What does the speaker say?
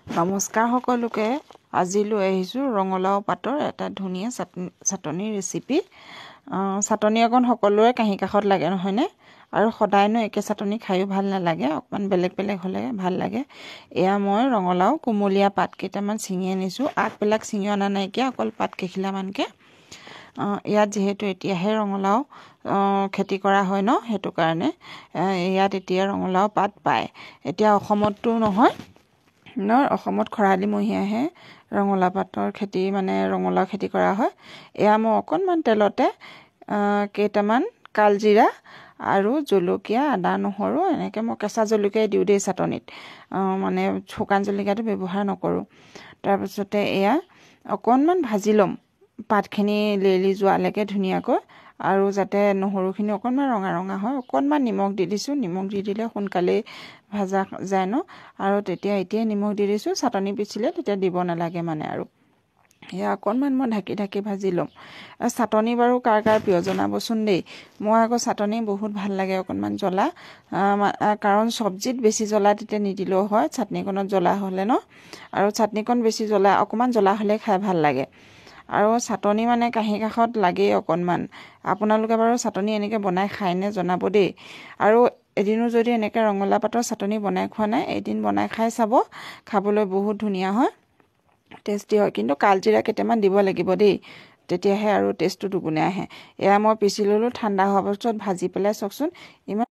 নমস্কাৰ সকলোকে আজি লৈ আহিছোঁ ৰঙালাও পাতৰ এটা ধুনীয়া চাটনি ৰেচিপি। চাটনি অকণ সকলোৰে কাঁহী কাষত লাগে নহয়নে? আৰু সদায়নো একে চাটনি খায়ো ভাল নালাগে, অকণমান বেলেগ বেলেগ হ'লে ভাল লাগে। এয়া মই ৰঙালাও কোমলীয়া পাত কেইটামান ছিঙি আনিছোঁ। আগবিলাক ছিঙি অনা নাইকিয়া, অকল পাত কেইখিলামানকৈ। ইয়াত যিহেতু এতিয়াহে ৰঙালাও খেতি কৰা হয় ন, সেইটো কাৰণে ইয়াত এতিয়া ৰঙালাও পাত পায়। এতিয়া অসমতো নহয় অসমত খৰালিমহীয়াহে ৰঙালাও পাতৰ খেতি ৰঙালাও খেতি কৰা হয়। এয়া মই অকণমান তেলতে কেইটামান কালজিৰা আৰু জলকীয়া, আদা, নহৰু এনেকৈ মই কেঁচা জলকীয়াই দিওঁ দেই চাটনিত, শুকান জলকীয়াটো ব্যৱহাৰ নকৰোঁ। তাৰপিছতে এয়া অকণমান ভাজি ল'ম পাতখিনি লেৰেলি যোৱালৈকে ধুনীয়াকৈ, আৰু যাতে নহৰুখিনি অকণমান ৰঙা ৰঙা হয়। অকণমান নিমখ দি দিছোঁ, নিমখ দি দিলে সোনকালেই ভাজা যায় ন। আৰু এতিয়াই নিমখ দি দিছোঁ, চাটনি পিচিলে তেতিয়া দিব নালাগে আৰু সেয়া অকণমান মই ঢাকি ঢাকি ভাজি ল'ম। চাটনি বাৰু কাৰ কাৰ প্ৰিয় জনাবচোন দেই। মই আকৌ চাটনি বহুত ভাল লাগে অকণমান জ্বলা, কাৰণ চব্জিত বেছি জ্বলা তেতিয়া নিদিলেও হয়, চাটনিকণত জ্বলা হ'লে ন। আৰু চাটনিকণ বেছি জ্বলা, অকণমান জ্বলা হ'লে খাই ভাল লাগে। আৰু চাটনি কাঁহী কাষত লাগেই অকণমান। আপোনালোকে বাৰু চাটনি এনেকৈ বনাই খায়নে জনাব দেই। আৰু এদিনো যদি এনেকৈ ৰঙালাও পাতৰ চাটনি বনাই খোৱা নাই, এদিন বনাই খাই চাব, খাবলৈ বহুত ধুনীয়া হয়, টেষ্টি হয়। কিন্তু কালজিৰা কেইটামান দিব লাগিব দেই, তেতিয়াহে আৰু টেষ্টটো দুগুণে আহে। এয়া মই পিচি ল'লোঁ, ঠাণ্ডা হোৱাৰ পাছত ভাজি পেলাই চাওকচোন ইমান